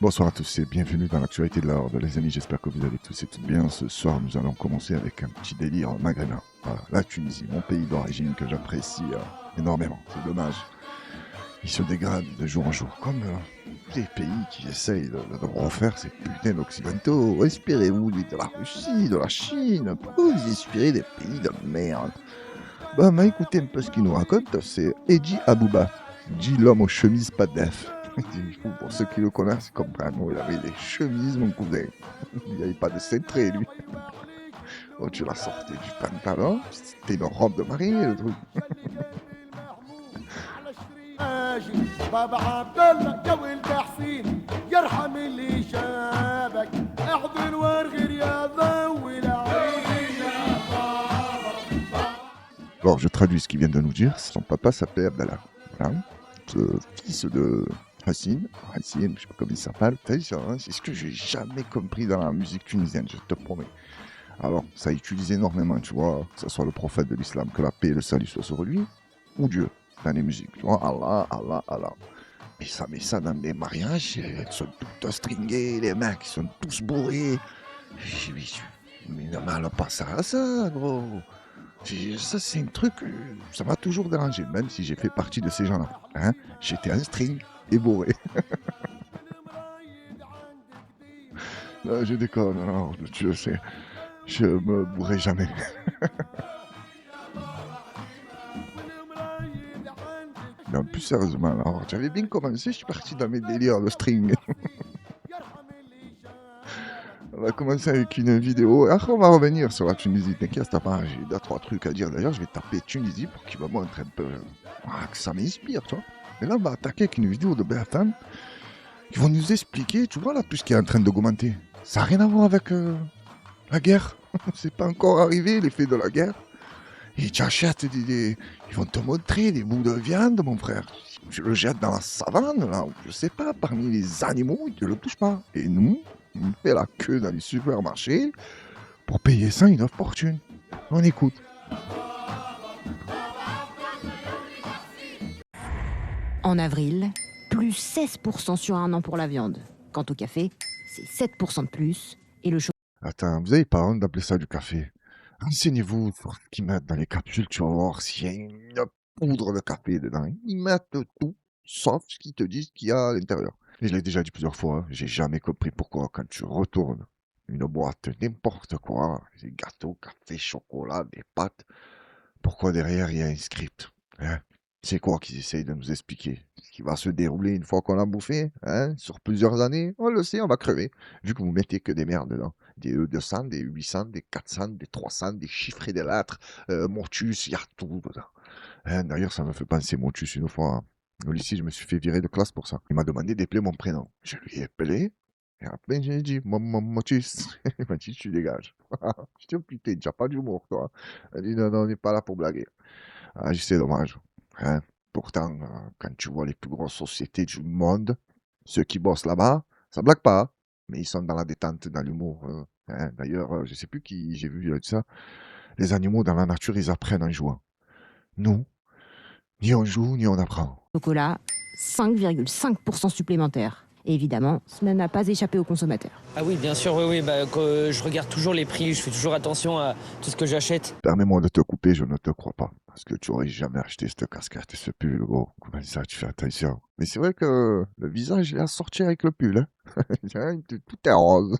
Bonsoir à tous et bienvenue dans l'actualité de l'Horde, les amis, j'espère que vous allez tous et toutes bien. Ce soir, nous allons commencer avec un petit délire maghrébin. Voilà, la Tunisie, mon pays d'origine que j'apprécie énormément. C'est dommage, il se dégrade de jour en jour, comme tous les pays qui essayent de refaire ces putains d'occidentaux. Inspirez-vous de la Russie, de la Chine, pourquoi vous inspirez des pays de merde? Bah, écoutez un peu ce qu'il nous raconte, c'est Eddie Abouba, dit l'homme aux chemises pas de def. Pour ceux qui le connaissent, comprennent, il avait des chemises, mon cousin. Il n'y avait pas de cintré, lui. Oh, tu l'as sorti du pantalon, c'était une robe de mariée, le truc. بابا عبد الله جو البحسين يرحم اللي شابك احضن وارغي يا ضوي Alors, je traduis ce qu'il vient de nous dire. Son papa s'appelait Abdallah. Voilà. Fils de Hassine, je sais pas comment il s'appelle. C'est ce que j'ai jamais compris dans la musique tunisienne, je te promets. Alors, ça utilise énormément, tu vois, que ce soit le prophète de l'islam, que la paix et le salut soient sur lui, ou Dieu, dans les musiques, tu vois, Allah, Allah, Allah. Mais ça met ça dans des mariages, ils sont tous stringés, les mecs, ils sont tous bourrés. Mais ne mêle pas ça à ça, gros. Ça, c'est un truc, ça m'a toujours dérangé, même si j'ai fait partie de ces gens-là. Hein, j'étais un string et bourré. Non, je déconne, non, tu le sais. Je me bourrai jamais. Non, plus sérieusement, alors, j'avais bien commencé, je suis parti dans mes délires de string. On va commencer avec une vidéo. Après, on va revenir sur la Tunisie. T'inquiète pas, j'ai 2-3 trucs à dire. D'ailleurs, je vais taper Tunisie pour qu'il me montre un peu que ça m'inspire, tu vois. Et là, on va attaquer avec une vidéo de Bertan qui vont nous expliquer, tu vois, la puce qui est en train d'augmenter. Ça n'a rien à voir avec la guerre. C'est pas encore arrivé, l'effet de la guerre. Et tu achètes ils vont te montrer des bouts de viande, mon frère. Tu le jettes dans la savane, là, ou je sais pas, parmi les animaux, ils ne le touchent pas. Et nous, on fait la queue dans les supermarchés pour payer ça une fortune. On écoute. En avril, plus 16% sur un an pour la viande. Quant au café, c'est 7% de plus. Et le Attends, vous avez pas honte d'appeler ça du café? Renseignez-vous sur ce qu'ils mettent dans les capsules, tu vas voir s'il y a une poudre de café dedans. Ils mettent tout, sauf ce qu'ils te disent qu'il y a à l'intérieur. Et je l'ai déjà dit plusieurs fois, j'ai jamais compris pourquoi quand tu retournes une boîte, n'importe quoi, des gâteaux, café, chocolat, des pâtes, pourquoi derrière il y a un script, hein? C'est quoi qu'ils essayent de nous expliquer? Ce qui va se dérouler une fois qu'on l'a bouffé, hein? Sur plusieurs années? On le sait, on va crever. Vu que vous mettez que des merdes dedans. Des E200, des 800, des 400, des 300, des chiffres et des lettres. Motus, il y a tout dedans. Hein, d'ailleurs, ça me fait penser Motus une fois. Au lycée, je me suis fait virer de classe pour ça. Il m'a demandé d'appeler mon prénom. Je lui ai appelé. Et après, j'ai dit, Motus. Il m'a dit, tu dégages. Je dis, oh putain, tu n'as pas d'humour, toi. Il a dit, non, non, on n'est pas là pour blaguer. Ah, c'est dommage. Hein. Pourtant, quand tu vois les plus grosses sociétés du monde, ceux qui bossent là-bas, ça blague pas, mais ils sont dans la détente, dans l'humour. Hein. D'ailleurs, je sais plus qui j'ai vu ça. Les animaux dans la nature, ils apprennent en jouant. Nous, ni on joue, ni on apprend. chocolat, 5,5% supplémentaire. Et évidemment, cela n'a pas échappé aux consommateurs. Ah oui, bien sûr, oui, je regarde toujours les prix, je fais toujours attention à tout ce que j'achète. Permets-moi de te couper, je ne te crois pas. Parce que tu aurais jamais acheté cette casquette et ce pull, gros. Comment ça, tu fais attention. Mais c'est vrai que le visage, il a sorti avec le pull. Hein. Tout est rose.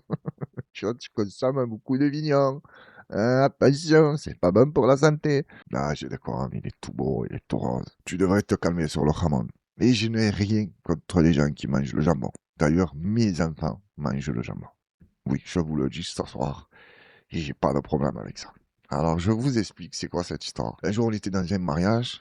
Tu consommes beaucoup de vignon. Attention, c'est pas bon pour la santé. Ah, j'ai d'accord, il est tout beau, il est tout rose. Tu devrais te calmer sur le jamon. Mais je n'ai rien contre les gens qui mangent le jambon. D'ailleurs, mes enfants mangent le jambon. Oui, je vous le dis ce soir. Et j'ai pas de problème avec ça. Alors, je vous explique c'est quoi cette histoire. Un jour, on était dans un mariage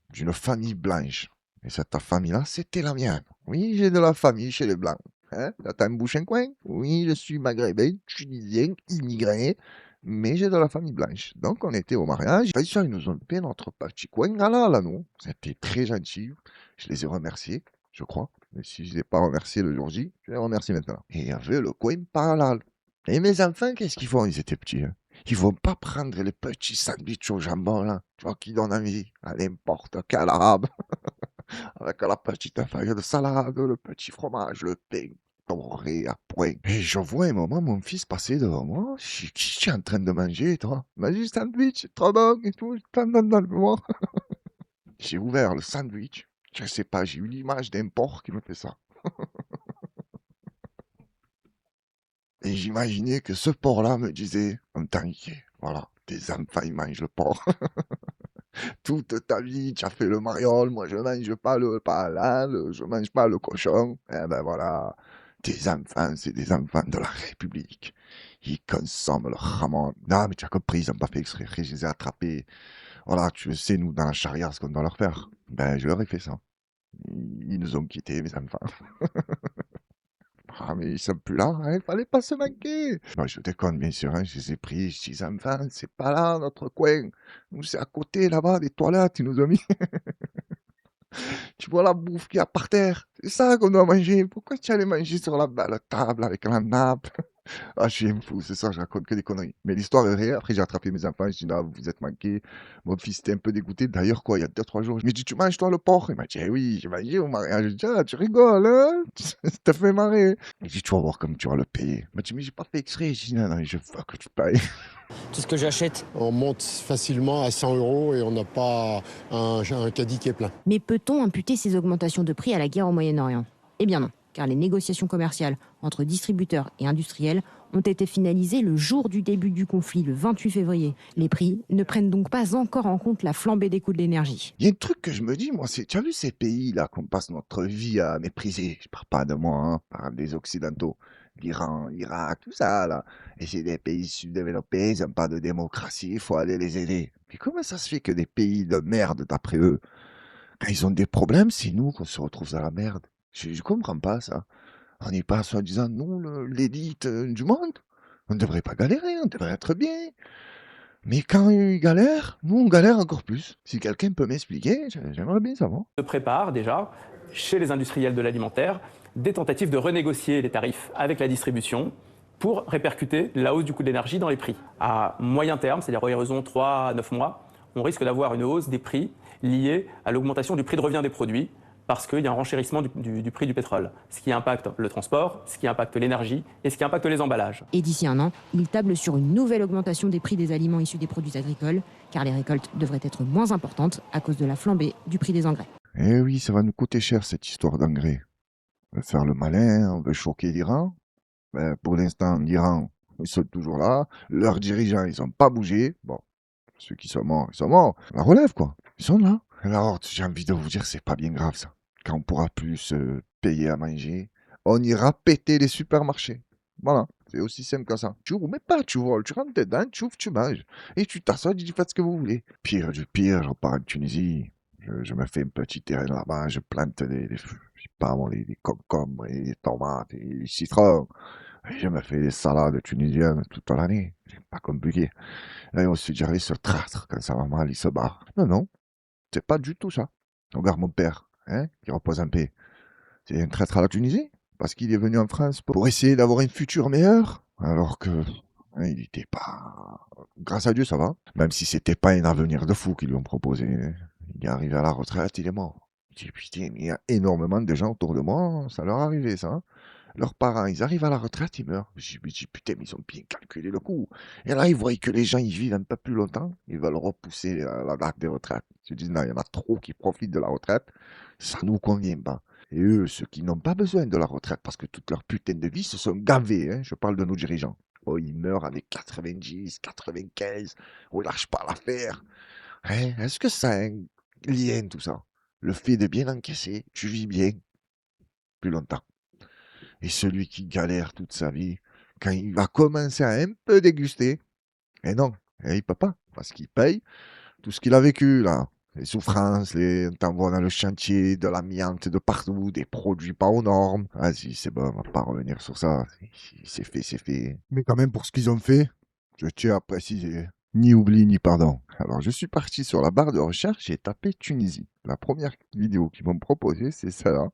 d'une famille blanche. Et cette famille-là, c'était la mienne. Oui, j'ai de la famille chez les Blancs. Hein? Là, t'as une bouche un coin? Oui, je suis maghrébin, tunisien, immigré, mais j'ai de la famille blanche. Donc, on était au mariage. Ils nous ont fait notre petit coin là, nous. C'était très gentil. Je les ai remerciés, je crois. Mais si je ne les ai pas remerciés le jour J, je les remercie maintenant. Et il y avait le coin parallèle. Et mes enfants, qu'est-ce qu'ils font? Ils étaient petits. Hein. Ils vont pas prendre les petits sandwichs au jambon, là. Tu vois, qui donnent envie à n'importe quel arabe. Avec la petite feuille de salade, le petit fromage, le pain. doré à point. Et je vois un moment mon fils passer devant moi. Je dis, qu'est-ce que tu es en train de manger, toi? Il m'a dit, sandwich, c'est trop bon et tout. Moi. J'ai ouvert le sandwich. Je sais pas, j'ai eu l'image d'un porc qui me fait ça. Et j'imaginais que ce porc-là me disait, t'inquiète, voilà, tes enfants, ils mangent le porc. Toute ta vie, tu as fait le mariole, moi je mange pas le halal, je mange pas le cochon. Eh ben voilà, tes enfants, c'est des enfants de la République. Ils consomment le ramon. Non, mais tu as compris, ils n'ont pas fait exprès, je les ai attrapés. Voilà, tu sais, nous, dans la charia, ce qu'on doit leur faire. Ben, je leur ai fait ça. Ils nous ont quittés, mes enfants. Ah, mais ils sont plus là, hein, il fallait pas se manquer. Non, je déconne, bien sûr, hein, je les ai pris, je dis, enfants, c'est pas là, notre coin. Nous, c'est à côté, là-bas, des toilettes, ils nous ont mis. Tu vois la bouffe qu'il y a par terre. C'est ça qu'on doit manger. Pourquoi tu allais manger sur la belle table avec la nappe? Ah, je suis un fou, c'est ça, je raconte que des conneries. Mais l'histoire est réelle. Après, j'ai attrapé mes enfants, je dis, là, vous vous êtes manqués. Mon fils était un peu dégoûté. D'ailleurs, quoi, il y a 2, 3 jours, je me dis, tu manges toi le porc? Il m'a dit, eh oui, j'ai mangé au mariage. Je dis, ah, tu rigoles, hein? Ça t'a fait marrer. Il dit, tu vas voir comme tu vas le payer. Il m'a dit, mais j'ai pas fait exprès. Je dis, non, non, je veux que tu payes. Tout ce que j'achète. On monte facilement à 100 € et on n'a pas un caddie qui est plein. Mais peut-on imputer ces augmentations de prix à la guerre au Moyen-Orient? Eh bien non, car les négociations commerciales entre distributeurs et industriels ont été finalisées le jour du début du conflit, le 28 février. Les prix ne prennent donc pas encore en compte la flambée des coûts de l'énergie. Il y a un truc que je me dis, moi, c'est, tu as vu ces pays-là qu'on passe notre vie à mépriser? Je parle pas de moi, hein, je parle des Occidentaux. L'Iran, l'Irak, tout ça, là. Et c'est des pays sous-développés, ils n'ont pas de démocratie, il faut aller les aider. Mais comment ça se fait que des pays de merde, d'après eux, quand ils ont des problèmes, c'est nous qu'on se retrouve dans la merde? Je comprends pas ça. On n'est pas soi-disant, nous, l'élite du monde. On ne devrait pas galérer, on devrait être bien. Mais quand ils galèrent, nous, on galère encore plus. Si quelqu'un peut m'expliquer, j'aimerais bien savoir. Se prépare déjà, chez les industriels de l'alimentaire, des tentatives de renégocier les tarifs avec la distribution pour répercuter la hausse du coût de l'énergie dans les prix. À moyen terme, c'est-à-dire à horizon 3 à 9 mois, on risque d'avoir une hausse des prix liée à l'augmentation du prix de revient des produits parce qu'il y a un renchérissement du prix du pétrole, ce qui impacte le transport, ce qui impacte l'énergie et ce qui impacte les emballages. Et d'ici un an, il table sur une nouvelle augmentation des prix des aliments issus des produits agricoles, car les récoltes devraient être moins importantes à cause de la flambée du prix des engrais. Eh oui, ça va nous coûter cher cette histoire d'engrais. On veut faire le malin, on veut choquer l'Iran. Ben, pour l'instant, l'Iran, ils sont toujours là. Leurs dirigeants, ils n'ont pas bougé. Bon, ceux qui sont morts, ils sont morts. La relève, quoi. Ils sont là. Alors, j'ai envie de vous dire, c'est pas bien grave, ça. Quand on pourra plus se payer à manger, on ira péter les supermarchés. Voilà, c'est aussi simple que ça. Tu ouvres, mais pas tu voles, tu rentres dedans, tu ouvres, tu manges. Et tu t'assois, tu fais ce que vous voulez. Pire du pire, je pars en Tunisie. Je me fais un petit terrain là-bas, je plante je sais pas moi, des concombres, et des tomates, et des citrons. Et je me fais des salades tunisiennes toute l'année. C'est pas compliqué. Et on se dit, allez, ce traître, quand ça va mal, il se barre. Non, non, c'est pas du tout ça. Regarde mon père, hein, qui repose en paix. C'est un traître à la Tunisie, parce qu'il est venu en France pour essayer d'avoir un futur meilleur, alors que hein, il n'était pas... Grâce à Dieu, ça va. Même si c'était pas un avenir de fou qu'ils lui ont proposé. Il est arrivé à la retraite, il est mort. Je dis, putain, mais il y a énormément de gens autour de moi, ça leur est arrivé, ça. Hein. Leurs parents, ils arrivent à la retraite, ils meurent. Je me dis, putain, mais ils ont bien calculé le coup. Et là, ils voient que les gens, ils vivent un peu plus longtemps. Ils veulent repousser la date des retraites. Ils se disent, non, il y en a trop qui profitent de la retraite. Ça nous convient pas. Et eux, ceux qui n'ont pas besoin de la retraite, parce que toute leur putain de vie se sont gavés, hein, je parle de nos dirigeants. Oh, ils meurent avec 90, 95, on lâche pas l'affaire. Hein, est-ce que ça a un lien, tout ça? Le fait de bien encaisser, tu vis bien plus longtemps. Et celui qui galère toute sa vie, quand il va commencer à un peu déguster, et non, il peut pas, parce qu'il paye tout ce qu'il a vécu, là. Les souffrances, on t'envoie dans le chantier, de l'amiante de partout, des produits pas aux normes. Vas-y, c'est bon, on va pas revenir sur ça. C'est fait, c'est fait. Mais quand même, pour ce qu'ils ont fait, je tiens à préciser, ni oubli ni pardon. Alors, je suis parti sur la barre de recherche, j'ai tapé Tunisie. La première vidéo qu'ils m'ont proposée, c'est celle-là.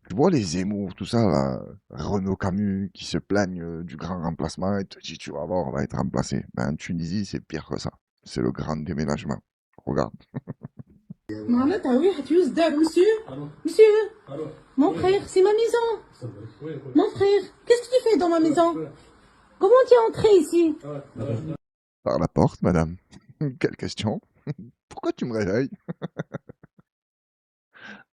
Tu vois les Zemmour, tout ça, là, Renaud Camus, qui se plaignent du grand remplacement et te dit, tu vas voir, on va être remplacé. Ben, en Tunisie, c'est pire que ça. C'est le grand déménagement. Regarde. معناتها واحد يصدق monsieur, mon frère, c'est ma maison. Mon frère, qu'est-ce que tu fais dans ma maison? Comment tu es entré ici? Par la porte, madame. Quelle question? Pourquoi tu me réveilles?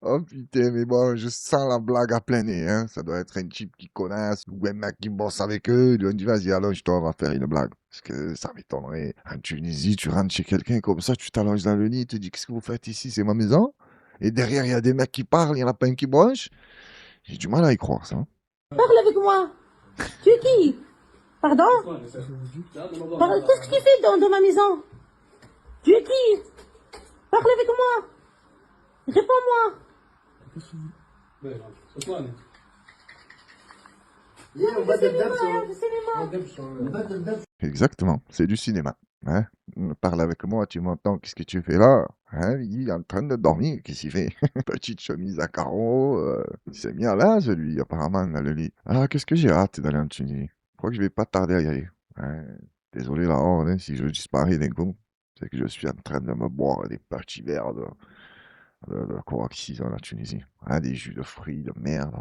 Oh putain, mais bon, je sens la blague à plein nez, hein. Ça doit être un type qui connaisse ou un mec qui bosse avec eux. Ils lui ont dit, vas-y, allonge-toi, on va faire une blague. Parce que ça m'étonnerait. En Tunisie, tu rentres chez quelqu'un comme ça, tu t'allonges dans le lit, tu te dis, qu'est-ce que vous faites ici? C'est ma maison. Et derrière, il y a des mecs qui parlent, il y en a pas un qui bronche. J'ai du mal à y croire, ça. Parle avec moi. Tu es qui? Pardon? Qu'est-ce que tu fais dans ma maison? Tu es qui? Parle avec moi. Réponds-moi. Exactement, c'est du cinéma. Hein? Parle avec moi, tu m'entends, qu'est-ce que tu fais là? Hein? Il est en train de dormir, qu'est-ce qu'il fait? Petite chemise à carreaux, il s'est mis à l'âge, lui, apparemment, dans le lit. Ah, qu'est-ce que j'ai hâte d'aller en Tunisie. Je crois que je vais pas tarder à y aller. Hein? Désolé là, hein, si je disparais d'un coup, c'est que je suis en train de me boire des petits verres de Coaxis dans la Tunisie. Hein? Des jus de fruits, de merde.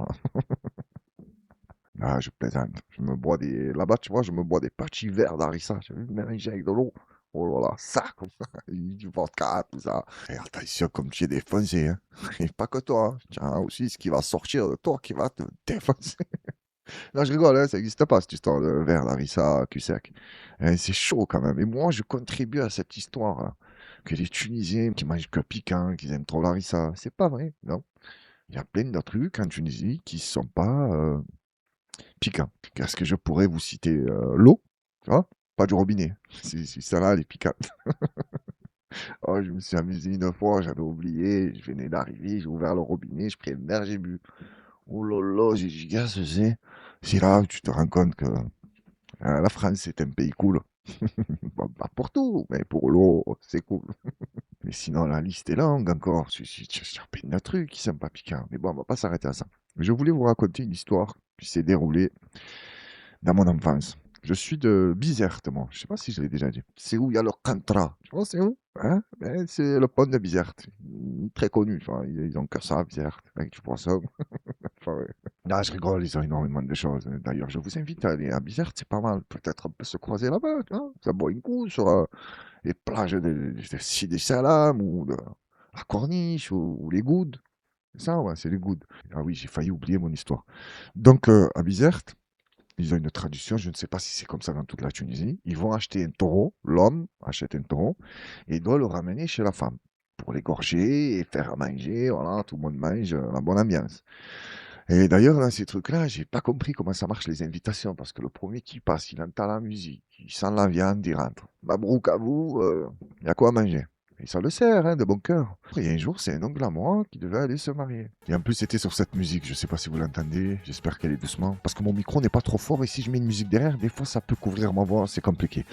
Ah, je plaisante. Je me bois des... Là-bas, tu vois, je me bois des petits verres d'harissa. Je vais mélanger avec de l'eau. Oh là là, ça, comme ça. Du vodka, tout ça. Et attention, comme tu es défoncé, hein. Et pas que toi. Hein. Tiens, aussi, ce qui va sortir de toi, qui va te défoncer. Non, je rigole, hein, ça n'existe pas, cette histoire de verre d'harissa cul sec. Hein, c'est chaud, quand même. Et moi, je contribue à cette histoire, hein, que les Tunisiens qui mangent que piquant, qu'ils aiment trop l'harissa. C'est pas vrai, non. Il y a plein de trucs en Tunisie qui sont pas... piquant. Est-ce que je pourrais vous citer l'eau? Tu vois? Pas du robinet. Si celle-là, elle est piquante. Oh, je me suis amusé une fois, j'avais oublié, je venais d'arriver, j'ai ouvert le robinet, j'ai pris un verre, j'ai bu. Oh là là, j'ai dit, gars, c'est là où tu te rends compte que la France, c'est un pays cool. Bon, pas pour tout, mais pour l'eau, c'est cool. Mais sinon, la liste est longue encore. Tu as plein de trucs qui sont pas piquants. Mais bon, on va pas s'arrêter à ça. Je voulais vous raconter une histoire qui s'est déroulée dans mon enfance. Je suis de Bizerte, moi. Je sais pas si je l'ai déjà dit. C'est où il y a le Cantra. Tu vois, c'est où? Hein? Ben, c'est le pont de Bizerte. Très connu. Enfin, ils ont que ça, Bizerte. Avec du poisson. Enfin, ouais. Non, je rigole, ils ont énormément de choses. D'ailleurs, je vous invite à aller à Bizerte, c'est pas mal. Peut-être on peut se croiser là-bas. Hein? Ça boit une coup sur les plages de Sidi Salam ou de la Corniche ou les Goudes. C'est ça, ouais, c'est les Goudes. Ah oui, j'ai failli oublier mon histoire. Donc, à Bizerte, ils ont une tradition, je ne sais pas si c'est comme ça dans toute la Tunisie. Ils vont acheter un taureau, l'homme achète un taureau, et il doit le ramener chez la femme pour l'égorger et faire à manger. Voilà, tout le monde mange, la bonne ambiance. Et d'ailleurs, dans ces trucs-là, j'ai pas compris comment ça marche les invitations, parce que le premier qui passe, il entend la musique, il sent la viande, il rentre. Mabrouk à vous, il y a quoi à manger. Et ça le sert, hein, de bon cœur. Et un jour, c'est un oncle à moi qui devait aller se marier. Et en plus, c'était sur cette musique. Je sais pas si vous l'entendez. J'espère qu'elle est doucement. Parce que mon micro n'est pas trop fort. Et si je mets une musique derrière, des fois, ça peut couvrir ma voix. C'est compliqué.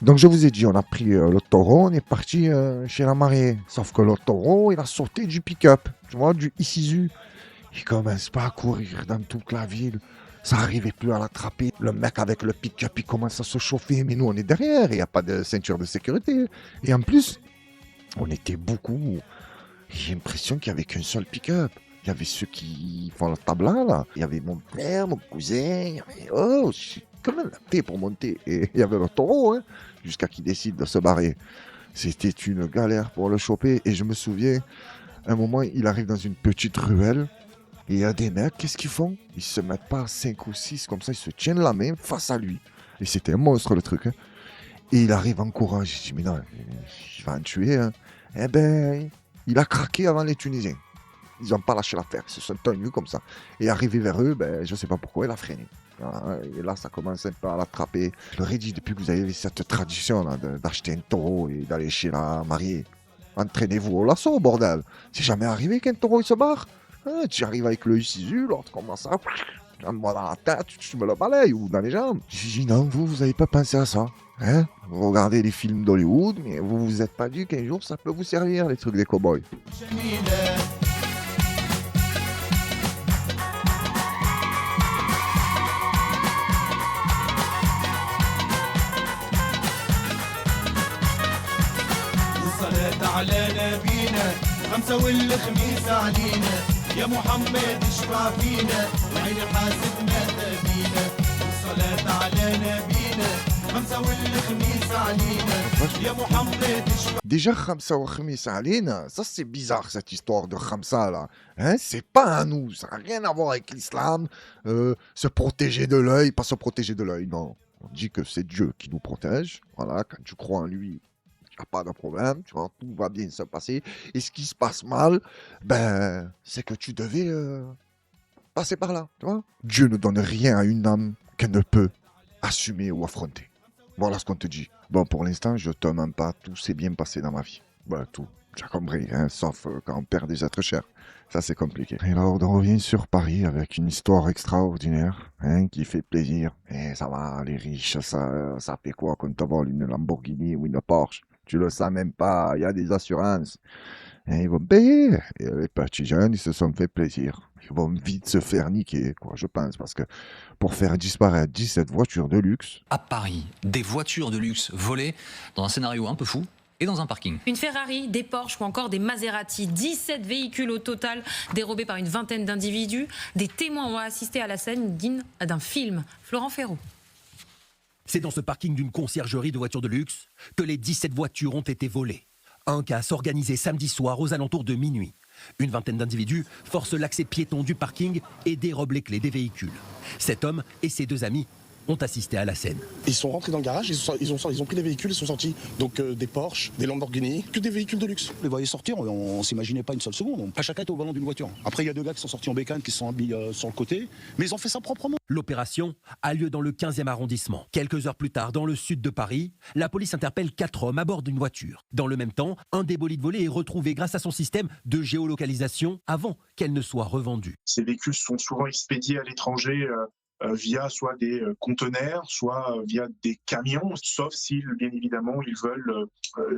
Donc, je vous ai dit, on a pris le taureau. On est parti chez la mariée. Sauf que le taureau, il a sauté du pick-up. Tu vois, du Isuzu. Il commence pas à courir dans toute la ville. Ça n'arrivait plus à l'attraper. Le mec avec le pick-up, il commence à se chauffer. Mais nous, on est derrière. Il n'y a pas de ceinture de sécurité. Et en plus... on était beaucoup. J'ai l'impression qu'il n'y avait qu'un seul pick-up. Il y avait ceux qui font la tabla, là. Il y avait mon père, mon cousin. Il y avait... oh, comment on a fait pour monter? Et il y avait le taureau, hein, jusqu'à qu'il décide de se barrer. C'était une galère pour le choper. Et je me souviens, à un moment, il arrive dans une petite ruelle. Et il y a des mecs, qu'est-ce qu'ils font? Ils se mettent pas à 5 ou 6, comme ça, ils se tiennent la main face à lui. Et c'était un monstre, le truc, hein. Et il arrive en courant. J'ai dit, mais non, il va en tuer. Hein. Eh ben, il a craqué avant les Tunisiens. Ils n'ont pas lâché l'affaire. Ils se sont tenus comme ça. Et arrivé vers eux, ben, je ne sais pas pourquoi, il a freiné. Et là, ça commence un peu à l'attraper. Je leur ai dit, depuis que vous avez cette tradition là, d'acheter un taureau et d'aller chez la mariée, entraînez-vous au lasso, bordel. C'est jamais arrivé qu'un taureau il se barre. Hein, tu arrives avec le Isuzu, l'autre commence à... moi dans la tête, tu me le balayes ou dans les jambes. J'ai dit, non, vous n'avez pas pensé à ça. Hein? Vous regardez les films d'Hollywood, mais vous vous êtes pas dit qu'un jour ça peut vous servir, les trucs des cow-boys. خمسة والخميس علينا يا محمد اشفع فينا وعين حاسبنا تبينا والصلاة على نبينا خمسة والخميس علينا يا محمد اشفع. Déjà, Khamsa wa Khamis Alina, ça c'est bizarre cette histoire de Khamsa là. Hein, c'est pas à nous, ça n'a rien à voir avec l'islam. Se protéger de l'œil, pas se protéger de l'œil, non. On dit que c'est Dieu qui nous protège. Voilà, quand tu crois en lui, il n'y a pas de problème, tu vois, tout va bien se passer. Et ce qui se passe mal, ben, c'est que tu devais passer par là, tu vois. Dieu ne donne rien à une âme qu'elle ne peut assumer ou affronter. Voilà ce qu'on te dit. Bon, pour l'instant, je te mens pas, tout s'est bien passé dans ma vie. Bah, tout, j'ai compris, hein, sauf quand on perd des êtres chers. Ça, c'est compliqué. Et là, on revient sur Paris avec une histoire extraordinaire, hein, qui fait plaisir. Et ça va, les riches, ça fait quoi quand tu voles une Lamborghini ou une Porsche? Tu le sais même pas, il y a des assurances. Et ils vont payer. Et les petits jeunes, ils se sont fait plaisir. Ils vont vite se faire niquer, quoi, je pense, parce que pour faire disparaître 17 voitures de luxe, À Paris, des voitures de luxe volées dans un scénario un peu fou et dans un parking. Une Ferrari, des Porsche ou encore des Maserati. 17 véhicules au total dérobés par une vingtaine d'individus. Des témoins ont assisté à la scène digne d'un film. Florent Ferraud. C'est dans ce parking d'une conciergerie de voitures de luxe que les 17 voitures ont été volées. Un cas s'organisait samedi soir aux alentours de minuit. Une vingtaine d'individus forcent l'accès piéton du parking et dérobent les clés des véhicules. Cet homme et ses deux amis ont assisté à la scène. Ils sont rentrés dans le garage, ils ont pris les véhicules, ils sont sortis. Donc des Porsche, des Lamborghini, que des véhicules de luxe. On les voyait sortir, on s'imaginait pas une seule seconde. Pas chacun était au volant d'une voiture. Après, il y a deux gars qui sont sortis en bécane, qui se sont habillés sur le côté, mais ils ont fait ça proprement. L'opération a lieu dans le 15e arrondissement. Quelques heures plus tard, dans le sud de Paris, la police interpelle 4 hommes à bord d'une voiture. Dans le même temps, un des bolides volés est retrouvé grâce à son système de géolocalisation avant qu'elle ne soit revendue. Ces véhicules sont souvent expédiés à l'étranger via soit des conteneurs, soit via des camions, sauf si, bien évidemment, ils veulent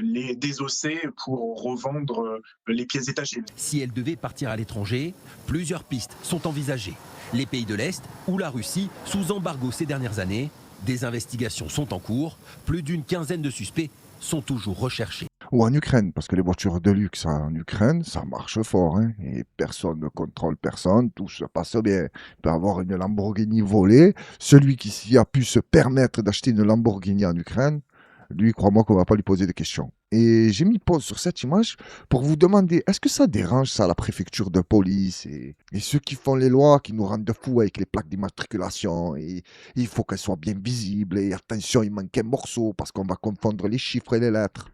les désosser pour revendre les pièces détachées. Si elle devait partir à l'étranger, plusieurs pistes sont envisagées. Les pays de l'Est ou la Russie, sous embargo ces dernières années, des investigations sont en cours. Plus d'une quinzaine de suspects sont toujours recherchés. ou en Ukraine, parce que les voitures de luxe en Ukraine, ça marche fort, hein, et personne ne contrôle personne, tout se passe bien. Il peut avoir une Lamborghini volée, celui qui a pu se permettre d'acheter une Lamborghini en Ukraine, lui, crois-moi qu'on ne va pas lui poser de questions. Et j'ai mis pause sur cette image pour vous demander, est-ce que ça dérange ça la préfecture de police et ceux qui font les lois, qui nous rendent fous avec les plaques d'immatriculation, et il faut qu'elles soient bien visibles, et attention, il manque un morceau parce qu'on va confondre les chiffres et les lettres.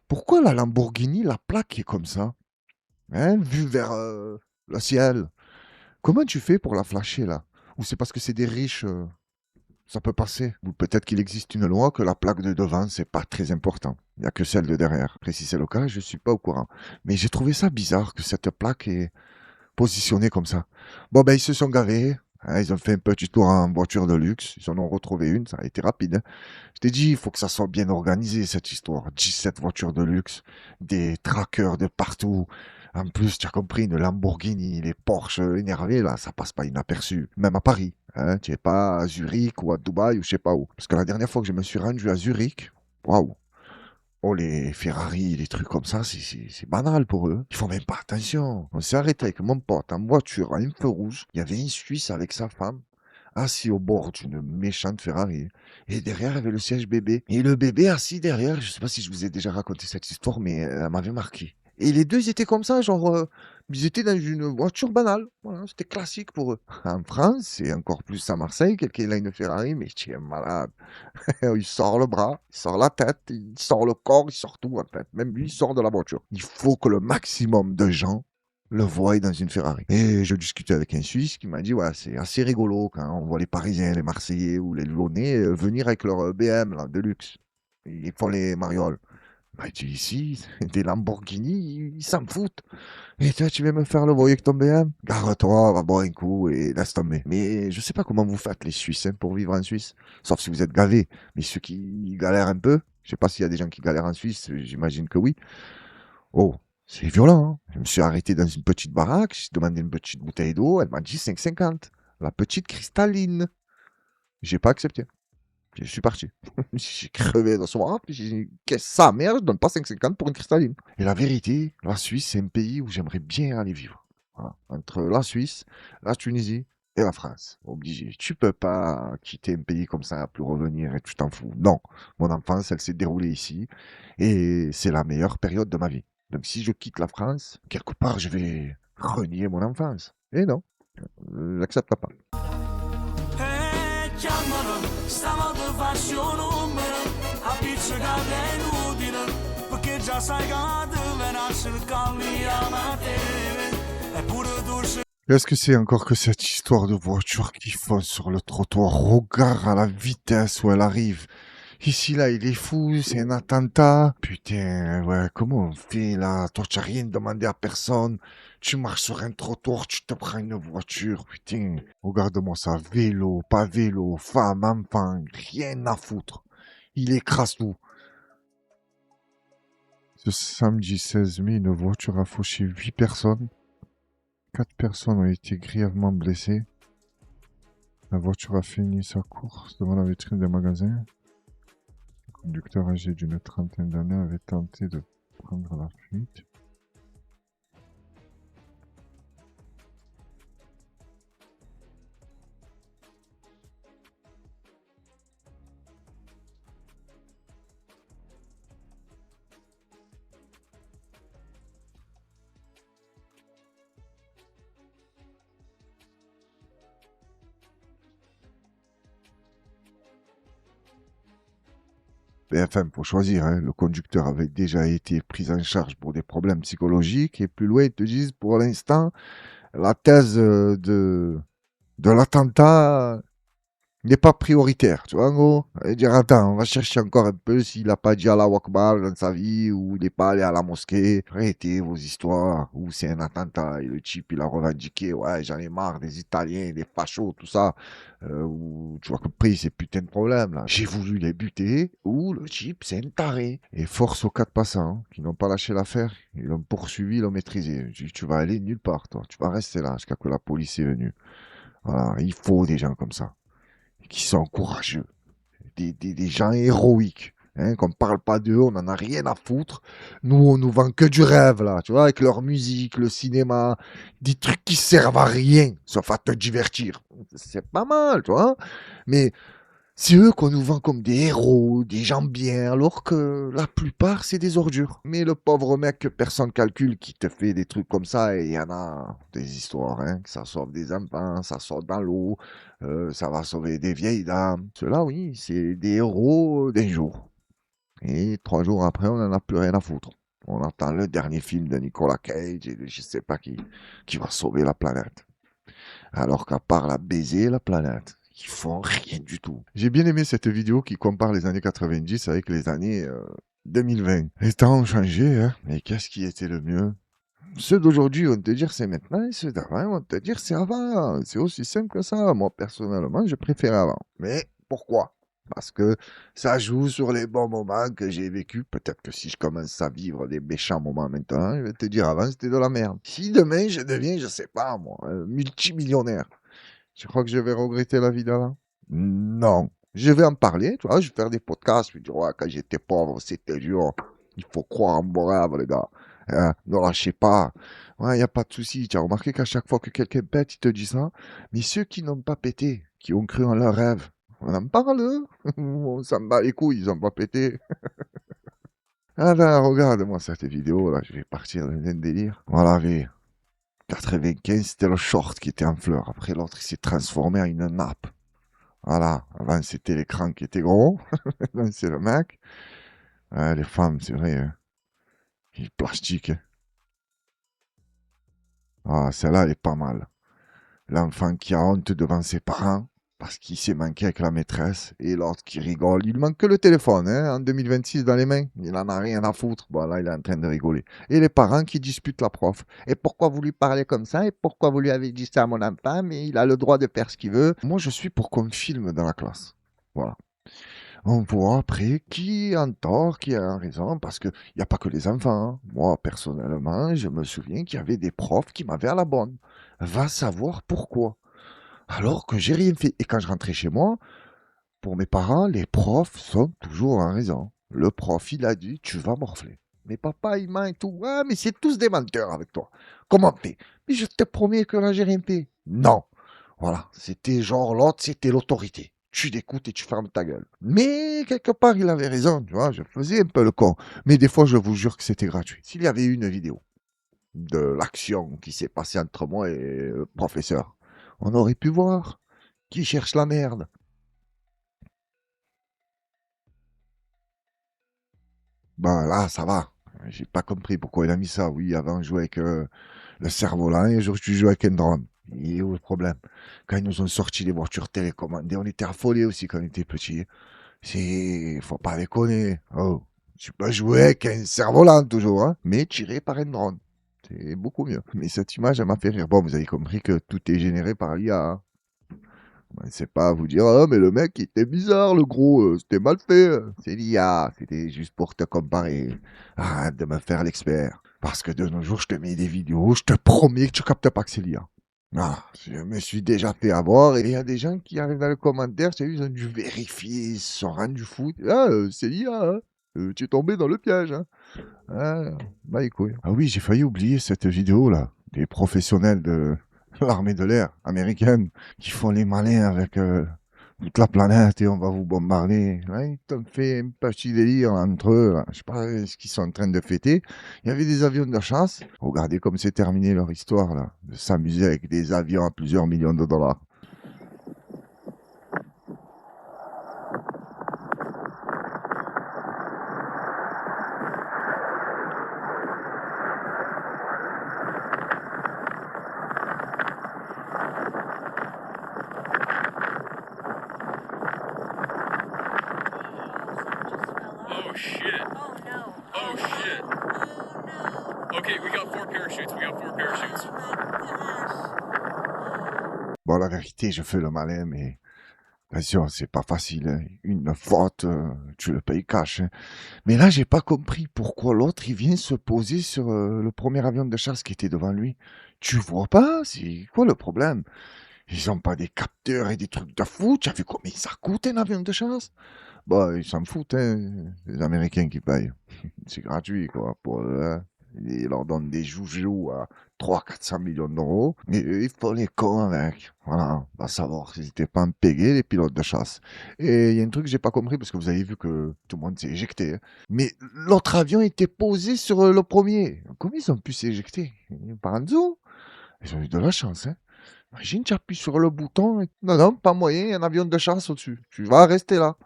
Pourquoi la Lamborghini, la plaque est comme ça, hein, vue vers le ciel? Comment tu fais pour la flasher là? Ou c'est parce que c'est des riches, ça peut passer? Ou peut-être qu'il existe une loi que la plaque de devant, c'est pas très important. Il n'y a que celle de derrière. Après, si c'est le cas, je ne suis pas au courant. Mais j'ai trouvé ça bizarre que cette plaque est positionnée comme ça. Bon, ben, ils se sont gavés. Hein, ils ont fait un petit tour en voiture de luxe. Ils en ont retrouvé une. Ça a été rapide. Hein. Je t'ai dit, il faut que ça soit bien organisé, cette histoire. 17 voitures de luxe. Des trackers de partout. En plus, tu as compris, une Lamborghini, les Porsche énervés, là, ça passe pas inaperçu. Même à Paris. Hein, tu n'es pas à Zurich ou à Dubaï ou je sais pas où. Parce que la dernière fois que je me suis rendu à Zurich, waouh! Oh, les Ferrari, les trucs comme ça, c'est banal pour eux. Ils font même pas attention. On s'est arrêté avec mon pote en voiture à un feu rouge. Il y avait un Suisse avec sa femme, assis au bord d'une méchante Ferrari. Et derrière, il y avait le siège bébé. Et le bébé assis derrière, je sais pas si je vous ai déjà raconté cette histoire, mais elle m'avait marqué. Et les deux, ils étaient comme ça, genre, ils étaient dans une voiture banale. Voilà, c'était classique pour eux. En France, et encore plus à Marseille, quelqu'un a une Ferrari, mais tu es malade. Il sort le bras, il sort la tête, il sort le corps, il sort tout en fait. Même lui, il sort de la voiture. Il faut que le maximum de gens le voient dans une Ferrari. Et je discutais avec un Suisse qui m'a dit, ouais, c'est assez rigolo quand on voit les Parisiens, les Marseillais ou les Lyonnais venir avec leur BM là, de luxe. Ils font les marioles. Bah, tu ici, des Lamborghini, ils s'en foutent. Et toi, tu veux me faire le voyer avec ton BM? Gare-toi, va boire un coup et laisse tomber. Mais je sais pas comment vous faites, les Suisses, hein, pour vivre en Suisse. Sauf si vous êtes gavés. Mais ceux qui galèrent un peu, je sais pas s'il y a des gens qui galèrent en Suisse, j'imagine que oui. Oh, c'est violent, hein. Je me suis arrêté dans une petite baraque, j'ai demandé une petite bouteille d'eau, elle m'a dit 5,50. La petite cristalline. J'ai pas accepté. Je suis parti. J'ai crevé de soif, j'ai dit: «Qu'est-ce ça merde, je donne pas 5,50 pour une cristalline». Et la vérité, la Suisse, c'est un pays où j'aimerais bien aller vivre. Voilà, entre la Suisse, la Tunisie et la France, obligé. Tu peux pas quitter un pays comme ça, plus revenir et tu t'en fous. Non, mon enfance, elle s'est déroulée ici et c'est la meilleure période de ma vie. Donc si je quitte la France, quelque part, je vais renier mon enfance. Et non, j'accepte pas. Est-ce que c'est encore que cette histoire de voiture qui fonce sur le trottoir? Regarde à la vitesse où elle arrive. Ici, là, il est fou, c'est un attentat. Putain, ouais, comment on fait là? Toi, tu n'as rien demandé à personne. Tu marches sur un trottoir, tu te prends une voiture. Putain, regarde-moi ça. Vélo, pas vélo, femme, enfant, rien à foutre. Il écrase tout. Ce samedi 16 mai, une voiture a fauché 8 personnes. 4 personnes ont été grièvement blessées. La voiture a fini sa course devant la vitrine des magasins. Le conducteur âgé d'une trentaine d'années avait tenté de prendre la fuite. BFM, pour choisir, hein, le conducteur avait déjà été pris en charge pour des problèmes psychologiques et plus loin, ils te disent pour l'instant, la thèse de l'attentat n'est pas prioritaire, tu vois, en gros. Et dire, attends, on va chercher encore un peu s'il n'a pas dit Allah Akbar dans sa vie ou il n'est pas allé à la mosquée. Arrêtez vos histoires où c'est un attentat et le type, il a revendiqué, ouais, j'en ai marre des Italiens, des fachos, tout ça. Où tu vois compris ces putains de problèmes, là. J'ai voulu les buter ou le type, c'est un taré. Et force aux 4 passants qui n'ont pas lâché l'affaire. Ils l'ont poursuivi, ils l'ont maîtrisé. Tu vas aller nulle part, toi. Tu vas rester là jusqu'à que la police est venue. Voilà, il faut des gens comme ça qui sont courageux, des gens héroïques, hein, qu'on ne parle pas d'eux, on n'en a rien à foutre. Nous, on nous vend que du rêve, là, tu vois, avec leur musique, le cinéma, des trucs qui servent à rien, sauf à te divertir. C'est pas mal, tu vois, mais c'est eux qu'on nous vend comme des héros, des gens bien, alors que la plupart, c'est des ordures. Mais le pauvre mec que personne calcule qui te fait des trucs comme ça, et il y en a des histoires, hein, que ça sauve des enfants, ça saute dans l'eau, ça va sauver des vieilles dames. Ceux-là, oui, c'est des héros d'un jour. Et 3 jours après, on n'en a plus rien à foutre. On attend le dernier film de Nicolas Cage et de je sais pas qui va sauver la planète. Alors qu'à part la baiser, la planète, ils font rien du tout. J'ai bien aimé cette vidéo qui compare les années 90 avec les années 2020. Les temps ont changé, hein. Mais qu'est-ce qui était le mieux? Ceux d'aujourd'hui vont te dire c'est maintenant et ceux d'avant vont te dire c'est avant. C'est aussi simple que ça. Moi, personnellement, je préfère avant. Mais pourquoi? Parce que ça joue sur les bons moments que j'ai vécu. Peut-être que si je commence à vivre des méchants moments maintenant, je vais te dire avant c'était de la merde. Si demain je deviens, je sais pas moi, multimillionnaire, tu crois que je vais regretter la vie d'avant? Non. Je vais en parler, tu vois, je vais faire des podcasts, je vais dire, ouais, quand j'étais pauvre, c'était dur. Il faut croire en vos rêves, les gars. Hein, ne lâchez pas. Ouais, il n'y a pas de souci. Tu as remarqué qu'à chaque fois que quelqu'un pète, il te dit ça. Mais ceux qui n'ont pas pété, qui ont cru en leurs rêves, on en parle, eux. On s'en bat les couilles, ils n'ont pas pété. Ah ben, regarde-moi cette vidéo, là, je vais partir dans un délire. Voilà, 95, c'était le short qui était en fleurs. Après, l'autre, il s'est transformé en une nappe. Voilà. Avant, c'était l'écran qui était gros. Maintenant, c'est le mec. Les femmes, c'est vrai. Hein. Il est plastique. Hein. Ah, celle-là, elle est pas mal. L'enfant qui a honte devant ses parents parce qu'il s'est manqué avec la maîtresse. Et l'autre qui rigole. Il manque que le téléphone, hein, en 2026 dans les mains. Il en a rien à foutre. Bon, là, il est en train de rigoler. Et les parents qui disputent la prof. Et pourquoi vous lui parlez comme ça? Et pourquoi vous lui avez dit ça à mon enfant? Mais il a le droit de faire ce qu'il veut. Moi, je suis pour qu'on filme dans la classe. Voilà. On voit après qui a tort, qui a raison, parce qu'il n'y a pas que les enfants. Hein. Moi, personnellement, je me souviens qu'il y avait des profs qui m'avaient à la bonne. Va savoir pourquoi. Alors que j'ai rien fait. Et quand je rentrais chez moi, pour mes parents, les profs sont toujours en raison. Le prof, il a dit, tu vas morfler. Mais papa, il ment et tout. Ouais, mais c'est tous des menteurs avec toi. Comment on fait? Mais je te promets que là, j'ai rien fait. Non. Voilà. C'était genre l'autre, c'était l'autorité. Tu l'écoutes et tu fermes ta gueule. Mais quelque part, il avait raison, tu vois. Je faisais un peu le con. Mais des fois, je vous jure que c'était gratuit. S'il y avait eu une vidéo de l'action qui s'est passée entre moi et le professeur, on aurait pu voir qui cherche la merde. Ben là, ça va. J'ai pas compris pourquoi il a mis ça. Oui, avant, on jouait avec le cerf-volant et aujourd'hui, tu joues avec un drone. Il est où le problème? Quand ils nous ont sorti les voitures télécommandées, on était affolés aussi quand on était petits. Faut pas déconner. Oh, tu peux jouer avec un cerf-volant toujours, hein, mais tiré par un drone. C'est beaucoup mieux. Mais cette image, elle m'a fait rire. Bon, vous avez compris que tout est généré par l'IA. Hein. Ouais, c'est pas à vous dire, ah, mais le mec, il était bizarre, le gros, c'était mal fait. C'est l'IA, c'était juste pour te comparer. Arrête de me faire l'expert. Parce que de nos jours, je te mets des vidéos, je te promets que tu captes pas que c'est l'IA. Ah, je me suis déjà fait avoir et il y a des gens qui arrivent dans le commentaire, tu as vu, ils ont dû vérifier, ils se sont rendus fous. Ah, c'est l'IA, hein. Tu es tombé dans le piège, hein. Ah, bah les couilles. Ah oui, j'ai failli oublier cette vidéo-là. Des professionnels de l'armée de l'air américaine qui font les malins avec toute la planète et on va vous bombarder. Ouais, ils t'ont fait un petit délire entre eux. Là. Je sais pas ce qu'ils sont en train de fêter. Il y avait des avions de chasse. Regardez comme c'est terminé leur histoire, là. De s'amuser avec des avions à plusieurs millions de dollars. Bon, la vérité, je fais le malin, mais bien sûr, c'est pas facile. Hein. Une faute, tu le payes cash. Hein. Mais là, j'ai pas compris pourquoi l'autre, il vient se poser sur le premier avion de chasse qui était devant lui. Tu vois pas? C'est quoi le problème? Ils ont pas des capteurs et des trucs de fou. Tu as vu combien ça coûte un avion de chasse? Bah, ils s'en foutent, hein. Les Américains qui payent. C'est gratuit, quoi. Pour eux, hein. Ils leur donnent des joujoux à 300-400 millions d'euros. Et eux, ils font les cons avec. Voilà. Va savoir s'ils étaient pas impayés, les pilotes de chasse. Et il y a un truc que j'ai pas compris, parce que vous avez vu que tout le monde s'est éjecté. Hein. Mais l'autre avion était posé sur le premier. Comment ils ont pu s'éjecter? Par en dessous? Ils ont eu de la chance, hein. Imagine, tu appuies sur le bouton. Et... Non, non, pas moyen, il y a un avion de chasse au-dessus. Tu vas rester là.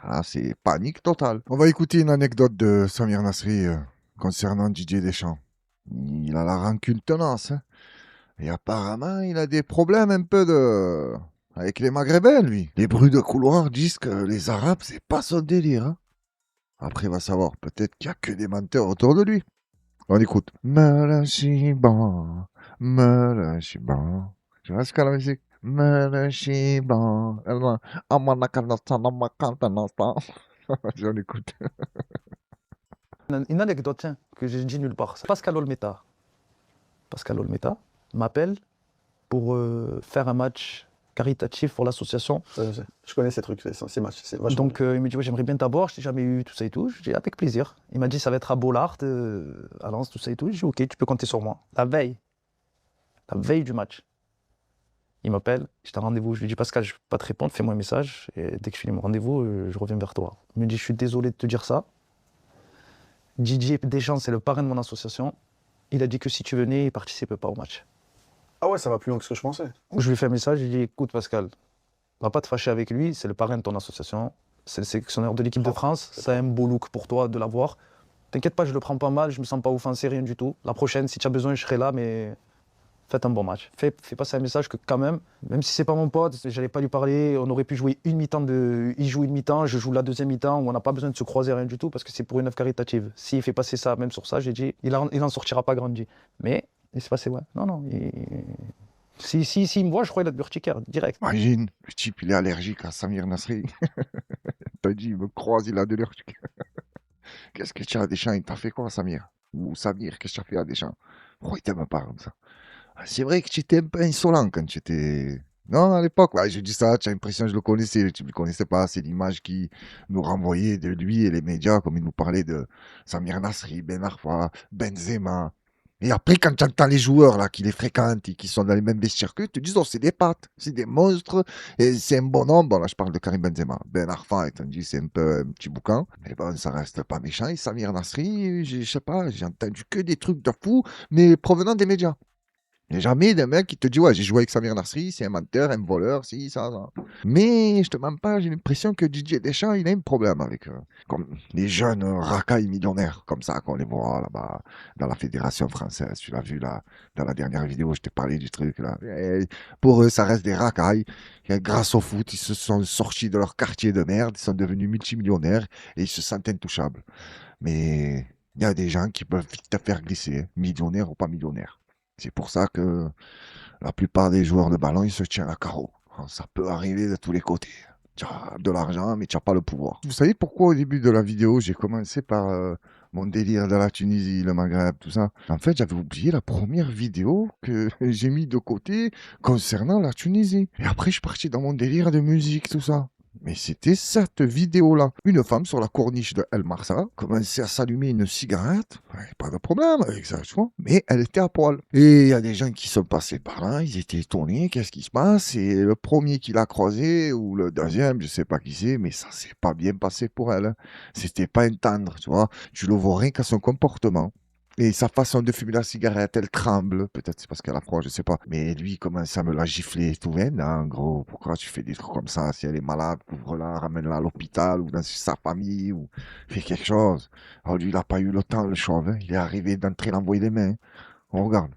Ah, c'est panique totale. On va écouter une anecdote de Samir Nasri concernant Didier Deschamps. Il a la rancune tenace. Hein. Et apparemment, il a des problèmes un peu avec les Maghrébins, lui. Les bruits de couloir disent que les Arabes, c'est pas son délire. Hein. Après, il va savoir. Peut-être qu'il n'y a que des menteurs autour de lui. On écoute. Malachiban, Malachiban. Tu vois ce qu'elle a la musique? Malachiban. J'en écoute. Une anecdote tiens, que j'ai dit nulle part. Pascal Olmeta. Pascal Olmeta m'appelle pour faire un match caritatif pour l'association. Je connais ces trucs, ces matchs. Donc il me dit ouais, j'aimerais bien t'avoir, je t'ai jamais eu, tout ça et tout. Je dis avec plaisir. Il m'a dit ça va être à Bollard, à Lens, tout ça et tout. Je dis ok, tu peux compter sur moi. La veille du match, il m'appelle, j'ai un rendez-vous. Je lui dis Pascal, je ne peux pas te répondre, fais-moi un message. Et dès que je finis mon rendez-vous, je reviens vers toi. Il me dit je suis désolé de te dire ça. Didier Deschamps, c'est le parrain de mon association. Il a dit que si tu venais, il ne participait pas au match. Ah ouais, ça va plus loin que ce que je pensais. Je lui ai fait un message, je lui ai dit écoute Pascal, va pas te fâcher avec lui, c'est le parrain de ton association, c'est le sélectionneur de l'équipe de France, c'est un beau look pour toi de l'avoir. T'inquiète pas, je le prends pas mal, je me sens pas offensé, rien du tout. La prochaine, si tu as besoin, je serai là, mais faites un bon match. Fais passer un message que quand même si c'est pas mon pote, j'allais pas lui parler, on aurait pu jouer une mi-temps, il joue une mi-temps, je joue la deuxième mi-temps, où on n'a pas besoin de se croiser, rien du tout, parce que c'est pour une œuvre caritative. S'il fait passer ça, même sur ça, j'ai dit, il en sortira pas grandi. Mais il s'est passé, ouais. Non, s'il me voit, je crois qu'il a de l'urticaire, direct. Imagine, le type, il est allergique à Samir Nasri. T'as dit, il me croise, il a de l'urticaire. Qu'est-ce que tu as à Deschamps? Il t'a fait quoi, Samir? Ou Samir, qu'est-ce que tu as fait à Deschamps? Pourquoi il t'aime pas comme ça? C'est vrai que tu étais un peu insolent quand tu étais Non, à l'époque, ouais, j'ai dit ça, tu as l'impression que je le connaissais. Tu ne le connaissais pas. C'est l'image qui nous renvoyait de lui et les médias, comme il nous parlait de Samir Nasri, Ben Arfa, Benzema. Et après, quand tu entends les joueurs là, qui les fréquentent et qui sont dans les mêmes vestiaires qu'eux, tu te dis, oh, c'est des pattes, c'est des monstres, et c'est un bonhomme. Bon, là, je parle de Karim Benzema. Ben Arfa, étant dit, c'est un peu un petit boucan. Mais bon, ça reste pas méchant. Et Samir Nasri, je sais pas, j'ai entendu que des trucs de fou, mais provenant des médias. Il n'y a jamais d'un mec qui te dit, ouais, j'ai joué avec Samir Nasri, c'est un menteur, un voleur, si, ça. Mais je te mens pas, j'ai l'impression que Didier Deschamps, il a un problème avec comme les jeunes racailles millionnaires, comme ça, qu'on les voit là-bas dans la Fédération française. Tu l'as vu là, dans la dernière vidéo, je t'ai parlé du truc là. Et pour eux, ça reste des racailles. Et grâce au foot, ils se sont sortis de leur quartier de merde, ils sont devenus multimillionnaires et ils se sentent intouchables. Mais il y a des gens qui peuvent vite te faire glisser, millionnaire ou pas millionnaire. C'est pour ça que la plupart des joueurs de ballon, ils se tiennent à carreau. Ça peut arriver de tous les côtés. Tu as de l'argent, mais tu n'as pas le pouvoir. Vous savez pourquoi au début de la vidéo, j'ai commencé par mon délire de la Tunisie, le Maghreb, tout ça. En fait, j'avais oublié la première vidéo que j'ai mis de côté concernant la Tunisie. Et après, je suis parti dans mon délire de musique, tout ça. Mais c'était cette vidéo-là. Une femme sur la corniche de El Marsa commençait à s'allumer une cigarette. Ouais, pas de problème avec ça, tu vois. Mais elle était à poil. Et il y a des gens qui sont passés par là, ils étaient étonnés, qu'est-ce qui se passe? Et le premier qui l'a croisé, ou le deuxième, je sais pas qui c'est, mais ça s'est pas bien passé pour elle. C'était pas un tendre, tu vois. Tu le vois rien qu'à son comportement. Et sa façon de fumer la cigarette, elle tremble. Peut-être c'est parce qu'elle a froid, je sais pas. Mais lui, il commence à me la gifler et tout. Hein, en gros, pourquoi tu fais des trucs comme ça? Si elle est malade, couvre-la, ramène-la à l'hôpital ou dans sa famille ou fais quelque chose. Alors lui, il n'a pas eu le temps, le chauve. Hein. Il est arrivé d'entrer l'envoyer les mains. On regarde.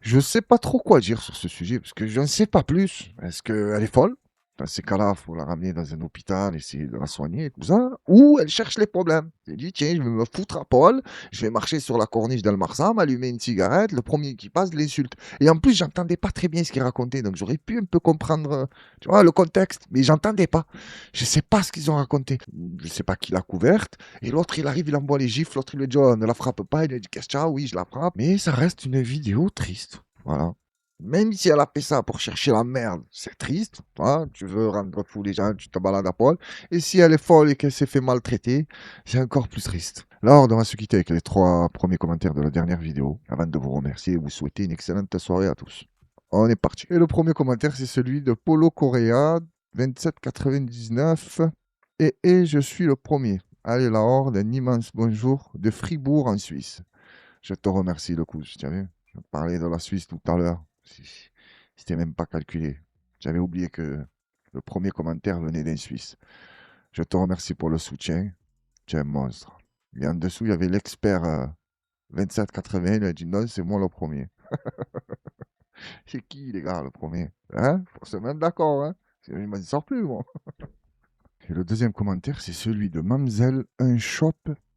Je sais pas trop quoi dire sur ce sujet, parce que je ne sais pas plus. Est-ce qu'elle est folle? Dans ces cas-là, il faut la ramener dans un hôpital, essayer de la soigner et tout ça. Ou elle cherche les problèmes. Elle dit, tiens, je vais me foutre à poil, je vais marcher sur la corniche d'El Marsa, m'allumer une cigarette, le premier qui passe l'insulte. Et en plus, j'entendais pas très bien ce qu'il racontait, donc j'aurais pu un peu comprendre, tu vois, le contexte, mais j'entendais pas. Je sais pas ce qu'ils ont raconté. Je sais pas qui l'a couverte. Et l'autre, il arrive, il envoie les gifles, l'autre, il lui dit, oh, ne la frappe pas, il lui dit, qu'est-ce que tu as? Oui, je la frappe. Mais ça reste une vidéo triste. Voilà. Même si elle a fait ça pour chercher la merde, c'est triste. Hein, tu veux rendre fou les gens, tu te balades à poil. Et si elle est folle et qu'elle s'est fait maltraiter, c'est encore plus triste. Là, on va se quitter avec les 3 premiers commentaires de la dernière vidéo, avant de vous remercier et vous souhaiter une excellente soirée à tous. On est parti. Et le premier commentaire, c'est celui de Polo Correa, 2799. Et je suis le premier. Allez, la horde, un immense bonjour de Fribourg en Suisse. Je te remercie, le coup. Tu as vu? Je parlais de la Suisse tout à l'heure. C'était même pas calculé. J'avais oublié que le premier commentaire venait d'un Suisse. Je te remercie pour le soutien. Tu es un monstre. Et en dessous, il y avait l'expert 2780. Il a dit non, c'est moi le premier. C'est qui, les gars, le premier? Hein? Faut se mettre d'accord, hein? Il ne m'en sort plus, moi. Et le deuxième commentaire, c'est celui de Mamzelle Un Shop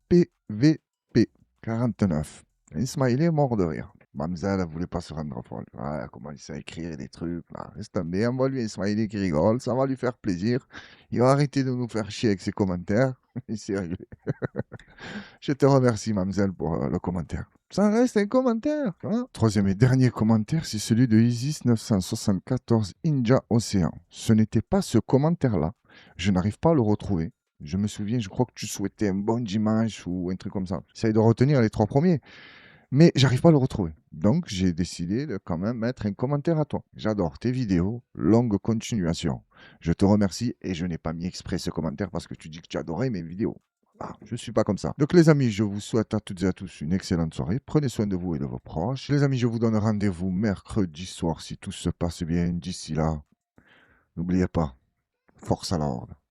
PVP 49. Un smiley mort de rire. Mamzelle, elle voulait pas se rendre folle. Ouais, elle commence à écrire des trucs. Là. Laisse tomber, on va lui un smiley qui rigole, ça va lui faire plaisir. Il va arrêter de nous faire chier avec ses commentaires. Et c'est réglé. Je te remercie, Mamzelle, pour le commentaire. Ça reste un commentaire. Hein. Troisième et dernier commentaire, c'est celui de Isis 974 Inja Océan. Ce n'était pas ce commentaire-là. Je n'arrive pas à le retrouver. Je me souviens, je crois que tu souhaitais un bon dimanche ou un truc comme ça. J'essaie de retenir les 3 premiers. Mais j'arrive pas à le retrouver. Donc, j'ai décidé de quand même mettre un commentaire à toi. J'adore tes vidéos. Longue continuation. Je te remercie et je n'ai pas mis exprès ce commentaire parce que tu dis que tu adorais mes vidéos. Ah, je ne suis pas comme ça. Donc les amis, je vous souhaite à toutes et à tous une excellente soirée. Prenez soin de vous et de vos proches. Les amis, je vous donne rendez-vous mercredi soir si tout se passe bien. D'ici là, n'oubliez pas, force à la horde.